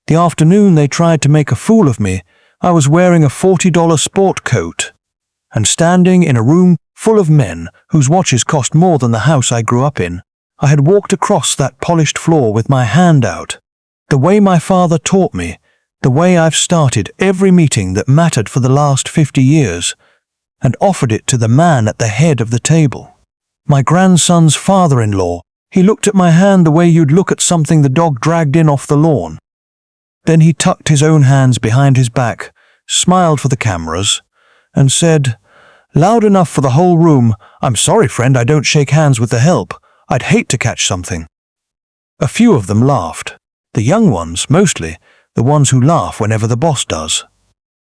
The afternoon they tried to make a fool of me, I was wearing a $40 sport coat and standing in a room full of men whose watches cost more than the house I grew up in. I had walked across that polished floor with my hand out, the way my father taught me, the way I've started every meeting that mattered for the last 50 years, and offered it to the man at the head of the table. My grandson's father-in-law. He looked at my hand the way you'd look at something the dog dragged in off the lawn. Then he tucked his own hands behind his back, smiled for the cameras, and said, loud enough for the whole room, "I'm sorry, friend, I don't shake hands with the help. I'd hate to catch something." A few of them laughed. The young ones, mostly, the ones who laugh whenever the boss does.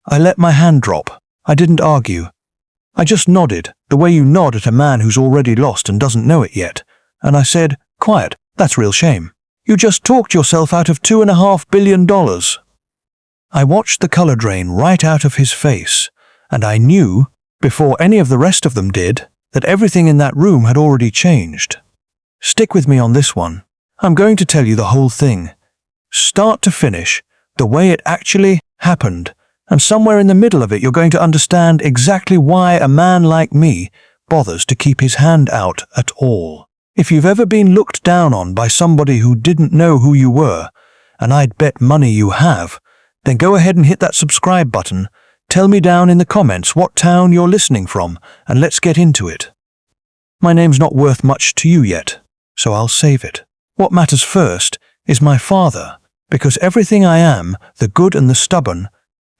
I let my hand drop. I didn't argue. I just nodded, the way you nod at a man who's already lost and doesn't know it yet, and I said, "Quiet, that's real shame. You just talked yourself out of $2.5 billion. I watched the color drain right out of his face, and I knew, before any of the rest of them did, that everything in that room had already changed. Stick with me on this one. I'm going to tell you the whole thing, start to finish, the way it actually happened, and somewhere in the middle of it you're going to understand exactly why a man like me bothers to keep his hand out at all. If you've ever been looked down on by somebody who didn't know who you were, and I'd bet money you have, then go ahead and hit that subscribe button. Tell me down in the comments what town you're listening from, and let's get into it. My name's not worth much to you yet, so I'll save it. What matters first is my father, because everything I am, the good and the stubborn,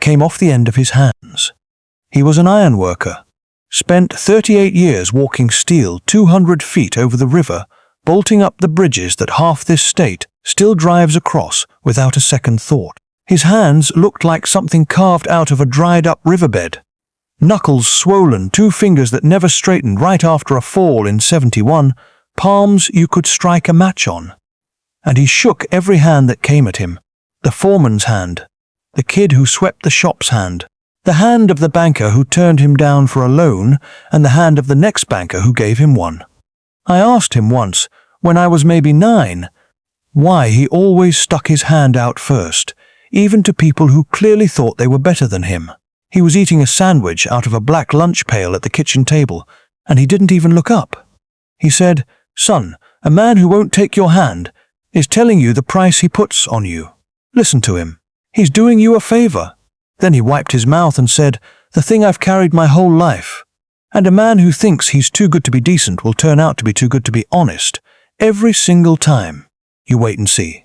came off the end of his hands. He was an iron worker, spent 38 years walking steel 200 feet over the river, bolting up the bridges that half this state still drives across without a second thought. His hands looked like something carved out of a dried-up riverbed. Knuckles swollen, 2 fingers that never straightened right after a fall in '71, palms you could strike a match on. And he shook every hand that came at him. The foreman's hand, the kid who swept the shop's hand, the hand of the banker who turned him down for a loan, and the hand of the next banker who gave him one. I asked him once, when I was maybe 9, why he always stuck his hand out first, even to people who clearly thought they were better than him. He was eating a sandwich out of a black lunch pail at the kitchen table, and he didn't even look up. He said, "Son, a man who won't take your hand is telling you the price he puts on you. Listen to him. He's doing you a favor." Then he wiped his mouth and said, "The thing I've carried my whole life. And a man who thinks he's too good to be decent will turn out to be too good to be honest, every single time. You wait and see."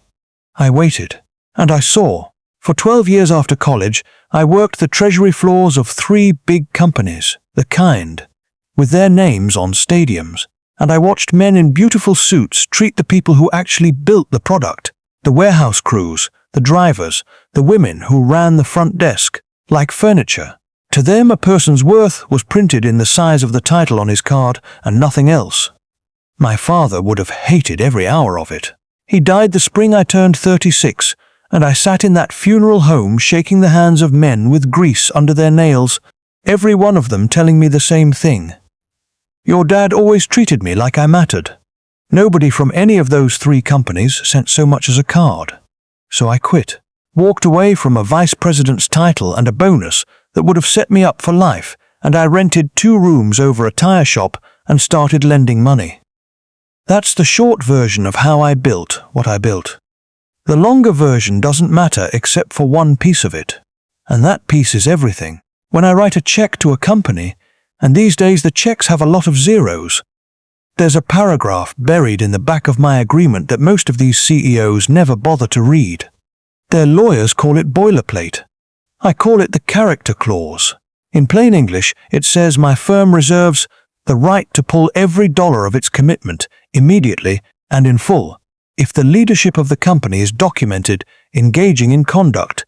I waited, and I saw. For 12 years after college, I worked the treasury floors of 3 big companies, the kind, with their names on stadiums, and I watched men in beautiful suits treat the people who actually built the product, the warehouse crews, the drivers, the women who ran the front desk, like furniture. To them, a person's worth was printed in the size of the title on his card and nothing else. My father would have hated every hour of it. He died the spring I turned 36, and I sat in that funeral home shaking the hands of men with grease under their nails, every one of them telling me the same thing. "Your dad always treated me like I mattered." Nobody from any of those 3 companies sent so much as a card. So I quit, walked away from a vice president's title and a bonus that would have set me up for life, and I rented 2 rooms over a tire shop and started lending money. That's the short version of how I built what I built. The longer version doesn't matter except for one piece of it, and that piece is everything. When I write a check to a company, and these days the checks have a lot of zeros, there's a paragraph buried in the back of my agreement that most of these CEOs never bother to read. Their lawyers call it boilerplate. I call it the character clause. In plain English, it says my firm reserves the right to pull every dollar of its commitment immediately and in full if the leadership of the company is documented engaging in conduct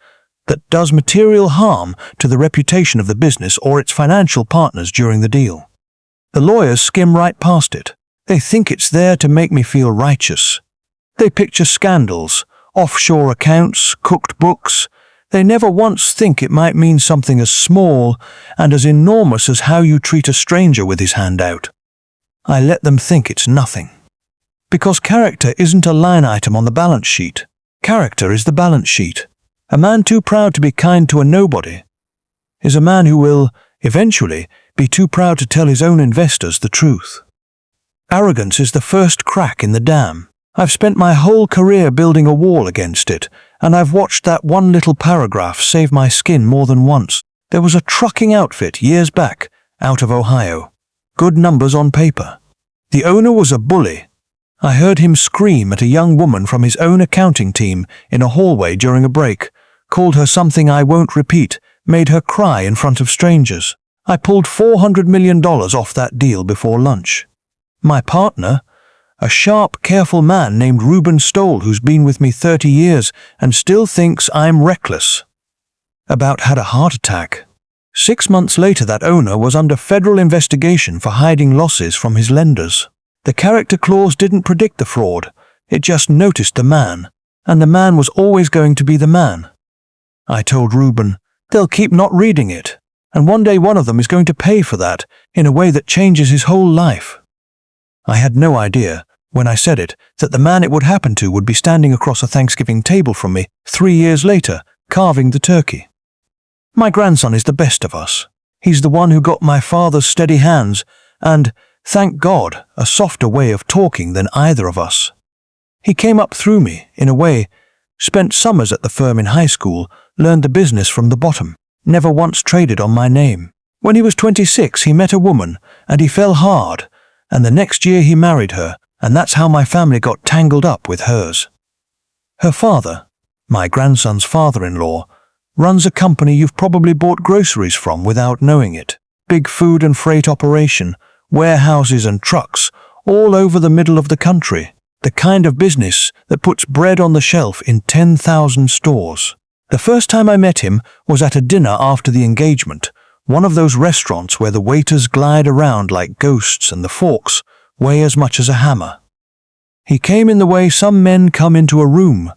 that does material harm to the reputation of the business or its financial partners during the deal. The lawyers skim right past it. They think it's there to make me feel righteous. They picture scandals, offshore accounts, cooked books. They never once think it might mean something as small and as enormous as how you treat a stranger with his hand out. I let them think it's nothing. Because character isn't a line item on the balance sheet. Character is the balance sheet. A man too proud to be kind to a nobody is a man who will, eventually, be too proud to tell his own investors the truth. Arrogance is the first crack in the dam. I've spent my whole career building a wall against it, and I've watched that one little paragraph save my skin more than once. There was a trucking outfit years back, out of Ohio. Good numbers on paper. The owner was a bully. I heard him scream at a young woman from his own accounting team in a hallway during a break, called her something I won't repeat, made her cry in front of strangers. I pulled $400 million off that deal before lunch. My partner, a sharp, careful man named Reuben Stoll, who's been with me 30 years and still thinks I'm reckless, about had a heart attack. 6 months later, that owner was under federal investigation for hiding losses from his lenders. The character clause didn't predict the fraud, it just noticed the man, and the man was always going to be the man. I told Reuben, they'll keep not reading it, and one day one of them is going to pay for that in a way that changes his whole life. I had no idea, when I said it, that the man it would happen to would be standing across a Thanksgiving table from me 3 years later, carving the turkey. My grandson is the best of us. He's the one who got my father's steady hands and, thank God, a softer way of talking than either of us. He came up through me, in a way, spent summers at the firm in high school, learned the business from the bottom, never once traded on my name. When he was 26, he met a woman, and he fell hard, and the next year he married her, and that's how my family got tangled up with hers. Her father, my grandson's father-in-law, runs a company you've probably bought groceries from without knowing it. Big food and freight operation, warehouses and trucks, all over the middle of the country. The kind of business that puts bread on the shelf in 10,000 stores. The first time I met him was at a dinner after the engagement, one of those restaurants where the waiters glide around like ghosts and the forks weigh as much as a hammer. He came in the way some men come into a room,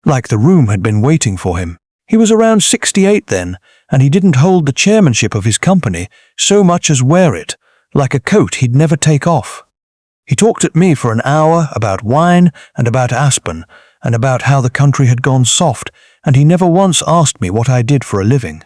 like the room had been waiting for him. He was around 68 then, and he didn't hold the chairmanship of his company so much as wear it, like a coat he'd never take off. He talked at me for an hour about wine and about Aspen, and about how the country had gone soft, and he never once asked me what I did for a living.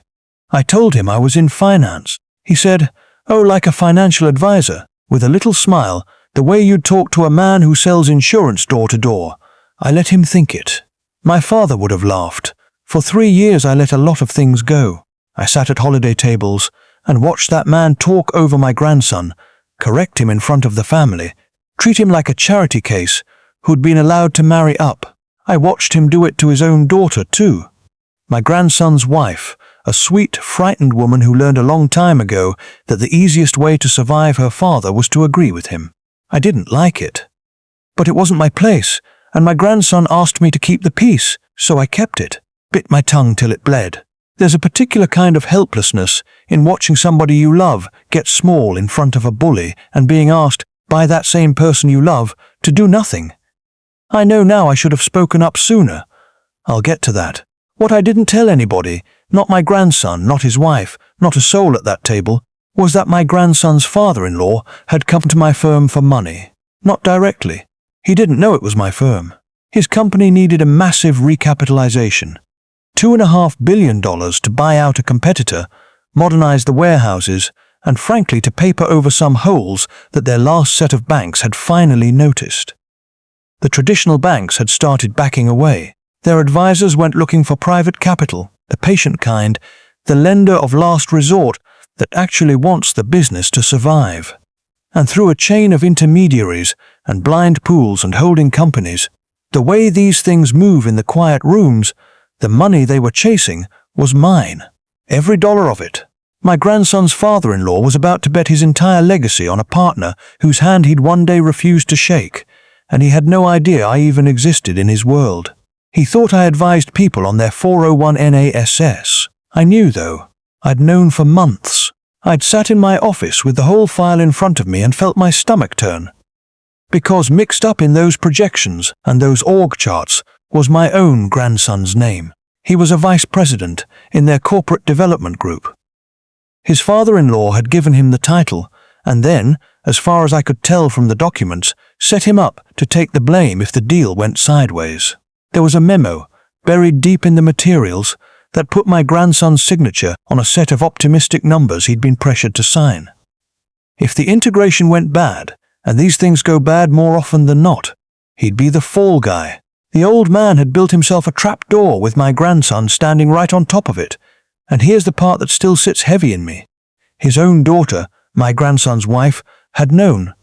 I told him I was in finance. He said, "Oh, like a financial advisor," with a little smile, the way you'd talk to a man who sells insurance door to door. I let him think it. My father would have laughed. For 3 years I let a lot of things go. I sat at holiday tables and watched that man talk over my grandson, correct him in front of the family, treat him like a charity case who'd been allowed to marry up. I watched him do it to his own daughter, too. My grandson's wife, a sweet, frightened woman who learned a long time ago that the easiest way to survive her father was to agree with him. I didn't like it. But it wasn't my place, and my grandson asked me to keep the peace, so I kept it, bit my tongue till it bled. There's a particular kind of helplessness in watching somebody you love get small in front of a bully and being asked, by that same person you love, to do nothing. I know now I should have spoken up sooner. I'll get to that. What I didn't tell anybody, not my grandson, not his wife, not a soul at that table, was that my grandson's father-in-law had come to my firm for money. Not directly. He didn't know it was my firm. His company needed a massive recapitalization. $2.5 billion to buy out a competitor, modernize the warehouses, and frankly to paper over some holes that their last set of banks had finally noticed. The traditional banks had started backing away. Their advisors went looking for private capital, the patient kind, the lender of last resort that actually wants the business to survive. And through a chain of intermediaries and blind pools and holding companies, the way these things move in the quiet rooms, the money they were chasing was mine. Every dollar of it. My grandson's father-in-law was about to bet his entire legacy on a partner whose hand he'd one day refused to shake, and he had no idea I even existed in his world. He thought I advised people on their 401 NASS. I knew, though. I'd known for months. I'd sat in my office with the whole file in front of me and felt my stomach turn. Because mixed up in those projections and those org charts was my own grandson's name. He was a vice president in their corporate development group. His father-in-law had given him the title, and then, as far as I could tell from the documents, set him up to take the blame if the deal went sideways. There was a memo, buried deep in the materials, that put my grandson's signature on a set of optimistic numbers he'd been pressured to sign. If the integration went bad, and these things go bad more often than not, he'd be the fall guy. The old man had built himself a trap door with my grandson standing right on top of it, and here's the part that still sits heavy in me. His own daughter, my grandson's wife, had known.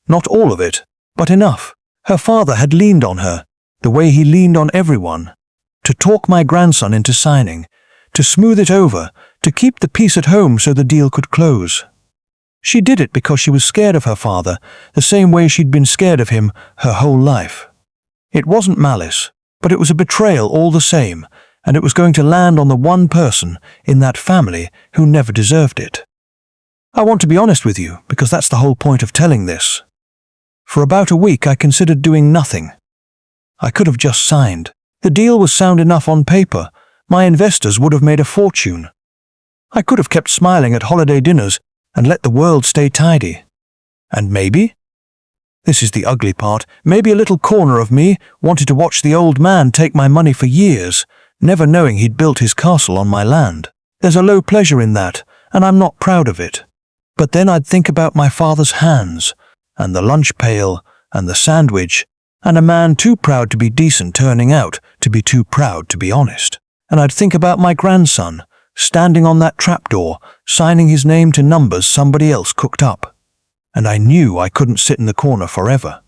Not all of it, but enough. Her father had leaned on her, the way he leaned on everyone, to talk my grandson into signing, to smooth it over, to keep the peace at home so the deal could close. She did it because she was scared of her father, the same way she'd been scared of him her whole life. It wasn't malice, but it was a betrayal all the same, and it was going to land on the one person in that family who never deserved it. I want to be honest with you, because that's the whole point of telling this. For about a week I considered doing nothing. I could have just signed. The deal was sound enough on paper. My investors would have made a fortune. I could have kept smiling at holiday dinners and let the world stay tidy. And maybe, this is the ugly part, maybe a little corner of me wanted to watch the old man take my money for years, never knowing he'd built his castle on my land. There's a low pleasure in that, and I'm not proud of it. But then I'd think about my father's hands, and the lunch pail, and the sandwich, and a man too proud to be decent turning out to be too proud to be honest. And I'd think about my grandson, standing on that trapdoor, signing his name to numbers somebody else cooked up. And I knew I couldn't sit in the corner forever.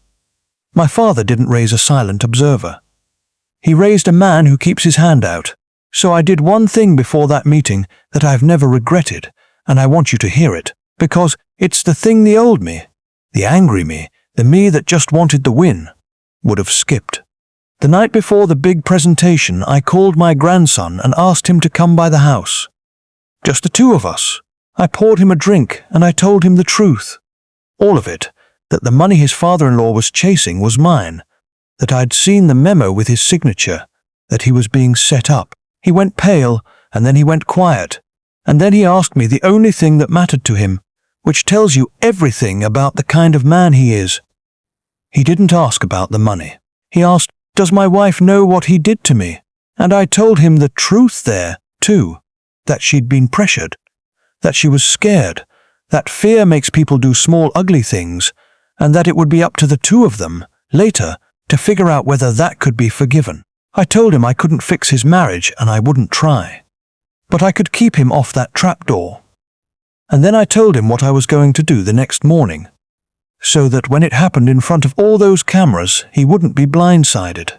My father didn't raise a silent observer. He raised a man who keeps his hand out. So I did one thing before that meeting that I've never regretted, and I want you to hear it, because it's the thing the old me, the angry me, the me that just wanted the win, would have skipped. The night before the big presentation, I called my grandson and asked him to come by the house. Just the two of us. I poured him a drink and I told him the truth. All of it, that the money his father-in-law was chasing was mine, that I'd seen the memo with his signature, that he was being set up. He went pale, and then he went quiet, and then he asked me the only thing that mattered to him, which tells you everything about the kind of man he is. He didn't ask about the money. He asked, "Does my wife know what he did to me?" And I told him the truth there, too, that she'd been pressured, that she was scared, that fear makes people do small ugly things, and that it would be up to the two of them, later, to figure out whether that could be forgiven. I told him I couldn't fix his marriage and I wouldn't try, but I could keep him off that trapdoor. And then I told him what I was going to do the next morning, so that when it happened in front of all those cameras, he wouldn't be blindsided.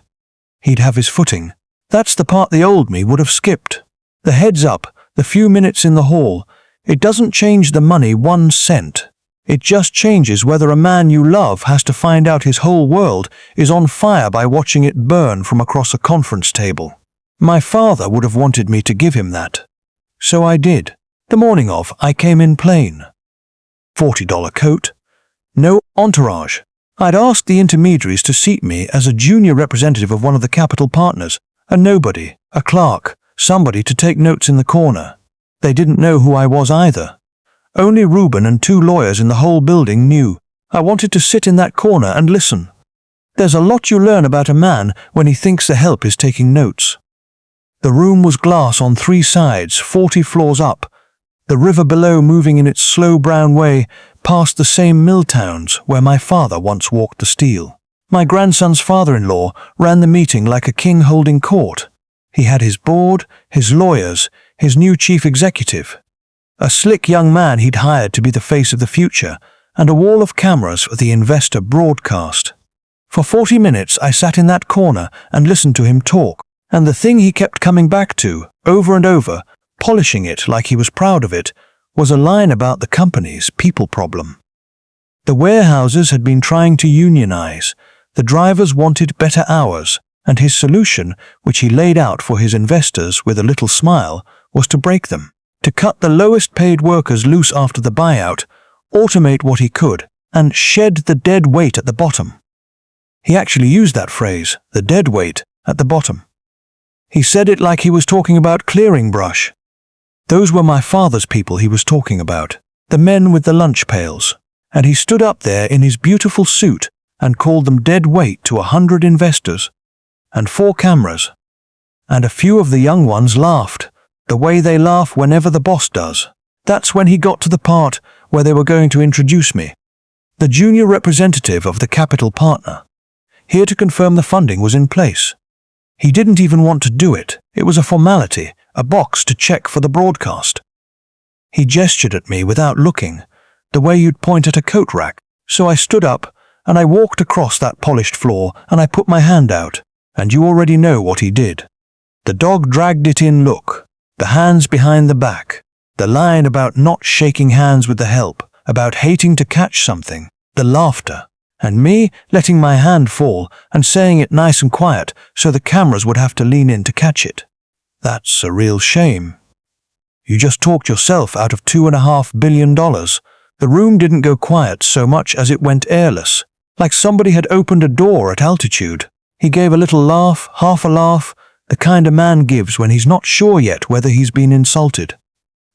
He'd have his footing. That's the part the old me would have skipped. The heads up, the few minutes in the hall. It doesn't change the money 1 cent. It just changes whether a man you love has to find out his whole world is on fire by watching it burn from across a conference table. My father would have wanted me to give him that. So I did. The morning of, I came in plain. $40 coat. No entourage. I'd asked the intermediaries to seat me as a junior representative of one of the capital partners, a nobody, a clerk, somebody to take notes in the corner. They didn't know who I was either. Only Reuben and 2 lawyers in the whole building knew. I wanted to sit in that corner and listen. There's a lot you learn about a man when he thinks the help is taking notes. The room was glass on 3 sides, 40 floors up, the river below moving in its slow brown way past the same mill towns where my father once walked the steel. My grandson's father-in-law ran the meeting like a king holding court. He had his board, his lawyers, his new chief executive, a slick young man he'd hired to be the face of the future, and a wall of cameras for the investor broadcast. For 40 minutes I sat in that corner and listened to him talk, and the thing he kept coming back to, over and over, polishing it like he was proud of it, was a line about the company's people problem. The warehouses had been trying to unionize, the drivers wanted better hours, and his solution, which he laid out for his investors with a little smile, was to break them, to cut the lowest paid workers loose after the buyout, automate what he could, and shed the dead weight at the bottom. He actually used that phrase, the dead weight, at the bottom. He said it like he was talking about clearing brush. Those were my father's people he was talking about, the men with the lunch pails, and he stood up there in his beautiful suit and called them dead weight to 100 investors, and 4 cameras. and a few of the young ones laughed, the way they laugh whenever the boss does. That's when he got to the part where they were going to introduce me. The junior representative of the capital partner, here to confirm the funding was in place. He didn't even want to do it. It was a formality, a box to check for the broadcast. He gestured at me without looking, the way you'd point at a coat rack. So I stood up, and I walked across that polished floor, and I put my hand out, and you already know what he did. The dog dragged it in. Look, the hands behind the back, the line about not shaking hands with the help, about hating to catch something, the laughter, and me letting my hand fall and saying it nice and quiet so the cameras would have to lean in to catch it. That's a real shame. You just talked yourself out of $2.5 billion. The room didn't go quiet so much as it went airless, like somebody had opened a door at altitude. He gave a little laugh, half a laugh, the kind a man gives when he's not sure yet whether he's been insulted.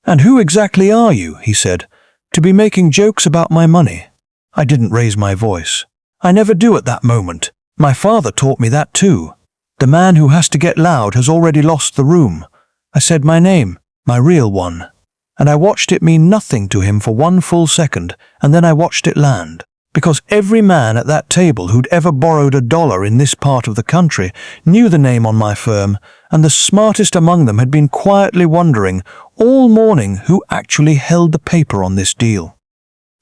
"And who exactly are you," he said, "to be making jokes about my money?" I didn't raise my voice. I never do at that moment. My father taught me that too. The man who has to get loud has already lost the room. I said my name, my real one, and I watched it mean nothing to him for 1 full second, and then I watched it land. Because every man at that table who'd ever borrowed $1 in this part of the country knew the name on my firm, and the smartest among them had been quietly wondering all morning who actually held the paper on this deal.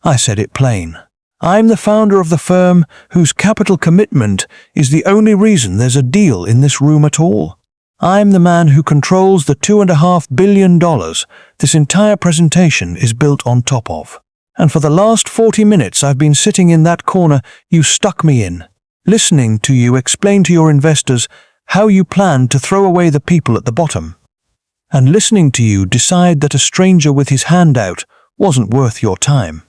I said it plain. I'm the founder of the firm whose capital commitment is the only reason there's a deal in this room at all. I'm the man who controls the $2.5 billion this entire presentation is built on top of. And for the last 40 minutes I've been sitting in that corner you stuck me in, listening to you explain to your investors how you plan to throw away the people at the bottom, and listening to you decide that a stranger with his hand out wasn't worth your time.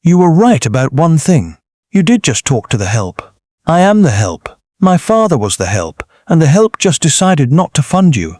You were right about one thing. You did just talk to the help. I am the help. My father was the help, and the help just decided not to fund you.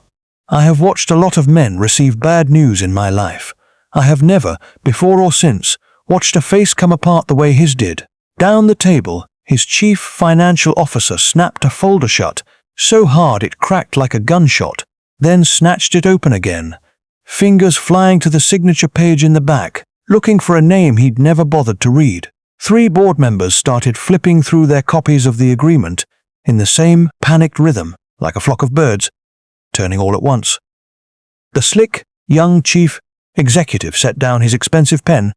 I have watched a lot of men receive bad news in my life. I have never, before or since, watched a face come apart the way his did. Down the table, his chief financial officer snapped a folder shut, so hard it cracked like a gunshot, then snatched it open again, fingers flying to the signature page in the back, looking for a name he'd never bothered to read. 3 board members started flipping through their copies of the agreement in the same panicked rhythm, like a flock of birds, turning all at once. The slick, young chief executive set down his expensive pen,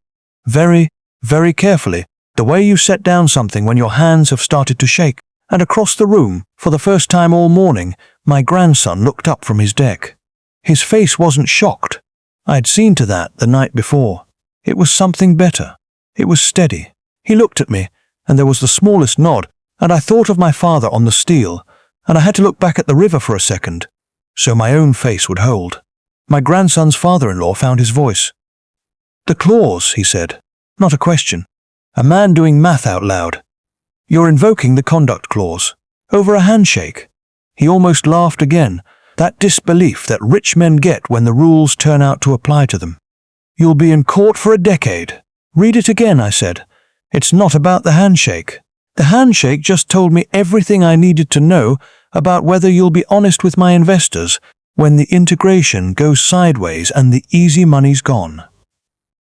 very, very carefully, the way you set down something when your hands have started to shake, and across the room, for the first time all morning, my grandson looked up from his deck. His face wasn't shocked. I'd seen to that the night before. It was something better. It was steady. He looked at me, and there was the smallest nod, and I thought of my father on the steel, and I had to look back at the river for a second, so my own face would hold. My grandson's father-in-law found his voice. "The clause," he said. Not a question. A man doing math out loud. "You're invoking the conduct clause. Over a handshake." He almost laughed again, that disbelief that rich men get when the rules turn out to apply to them. "You'll be in court for a decade." "Read it again," I said. "It's not about the handshake. The handshake just told me everything I needed to know about whether you'll be honest with my investors when the integration goes sideways and the easy money's gone.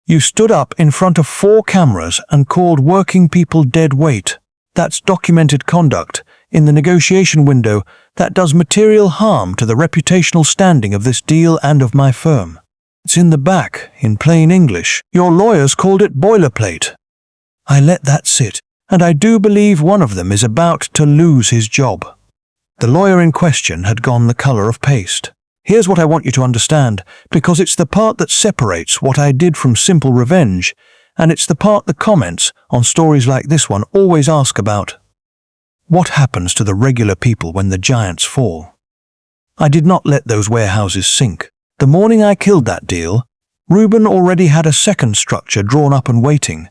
You stood up in front of 4 cameras and called working people dead weight. That's documented conduct in the negotiation window that does material harm to the reputational standing of this deal and of my firm. It's in the back, in plain English. Your lawyers called it boilerplate." I let that sit, and I do believe one of them is about to lose his job. The lawyer in question had gone the color of paste. Here's what I want you to understand, because it's the part that separates what I did from simple revenge, and it's the part the comments on stories like this one always ask about. What happens to the regular people when the giants fall? I did not let those warehouses sink. The morning I killed that deal, Reuben already had a second structure drawn up and waiting.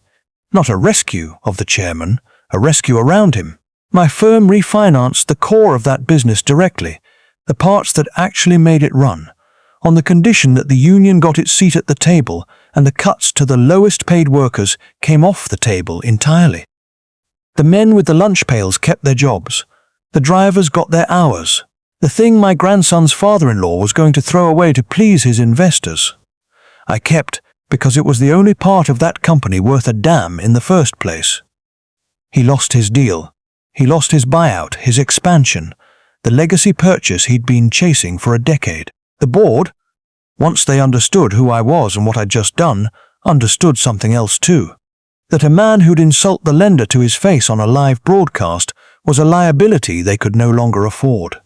Not a rescue of the chairman, a rescue around him. My firm refinanced the core of that business directly, the parts that actually made it run, on the condition that the union got its seat at the table and the cuts to the lowest paid workers came off the table entirely. The men with the lunch pails kept their jobs. The drivers got their hours. The thing my grandson's father-in-law was going to throw away to please his investors. I kept because it was the only part of that company worth a damn in the first place. He lost his deal. He lost his buyout, his expansion, the legacy purchase he'd been chasing for a decade. The board, once they understood who I was and what I'd just done, understood something else too. That a man who'd insult the lender to his face on a live broadcast was a liability they could no longer afford.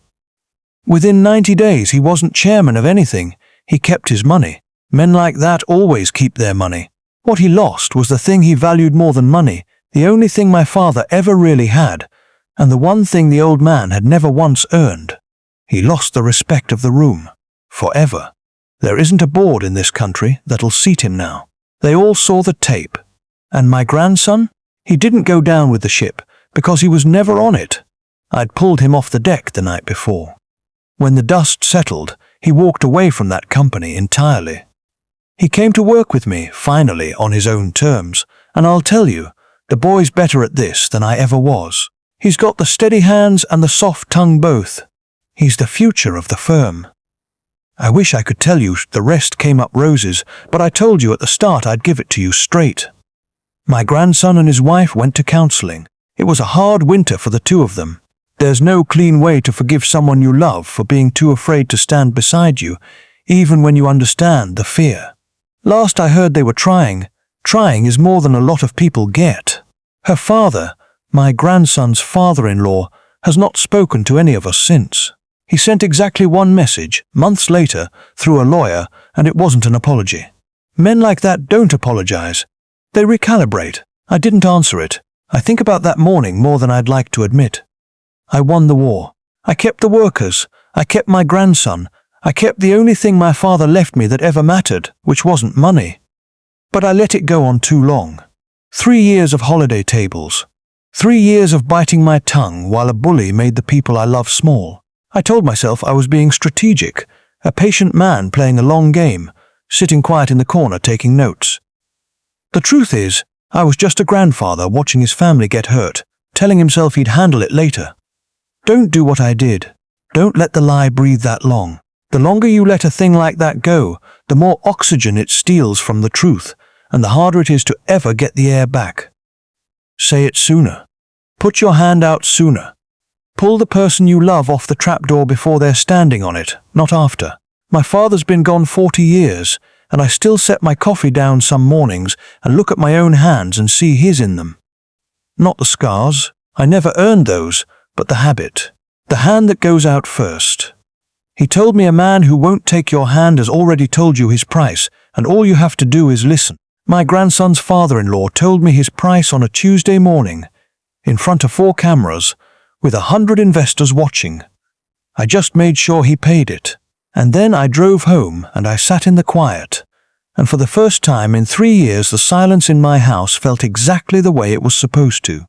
Within 90 days, he wasn't chairman of anything. He kept his money. Men like that always keep their money. What he lost was the thing he valued more than money, the only thing my father ever really had, and the one thing the old man had never once earned. He lost the respect of the room. Forever. There isn't a board in this country that'll seat him now. They all saw the tape. And my grandson? He didn't go down with the ship because he was never on it. I'd pulled him off the deck the night before. When the dust settled, he walked away from that company entirely. He came to work with me, finally, on his own terms, and I'll tell you, the boy's better at this than I ever was. He's got the steady hands and the soft tongue both. He's the future of the firm. I wish I could tell you the rest came up roses, but I told you at the start I'd give it to you straight. My grandson and his wife went to counseling. It was a hard winter for the two of them. There's no clean way to forgive someone you love for being too afraid to stand beside you, even when you understand the fear. Last I heard they were trying. Trying is more than a lot of people get. Her father, my grandson's father-in-law, has not spoken to any of us since. He sent exactly one message, months later, through a lawyer, and it wasn't an apology. Men like that don't apologize. They recalibrate. I didn't answer it. I think about that morning more than I'd like to admit. I won the war. I kept the workers. I kept my grandson. I kept the only thing my father left me that ever mattered, which wasn't money. But I let it go on too long. 3 years of holiday tables. 3 years of biting my tongue while a bully made the people I love small. I told myself I was being strategic, a patient man playing a long game, sitting quiet in the corner taking notes. The truth is, I was just a grandfather watching his family get hurt, telling himself he'd handle it later. Don't do what I did. Don't let the lie breathe that long. The longer you let a thing like that go, the more oxygen it steals from the truth, and the harder it is to ever get the air back. Say it sooner. Put your hand out sooner. Pull the person you love off the trapdoor before they're standing on it, not after. My father's been gone 40 years, and I still set my coffee down some mornings and look at my own hands and see his in them. Not the scars. I never earned those, but the habit. The hand that goes out first. He told me a man who won't take your hand has already told you his price, and all you have to do is listen. My grandson's father-in-law told me his price on a Tuesday morning, in front of 4 cameras, with 100 investors watching. I just made sure he paid it. And then I drove home and I sat in the quiet. And for the first time in 3 years, the silence in my house felt exactly the way it was supposed to.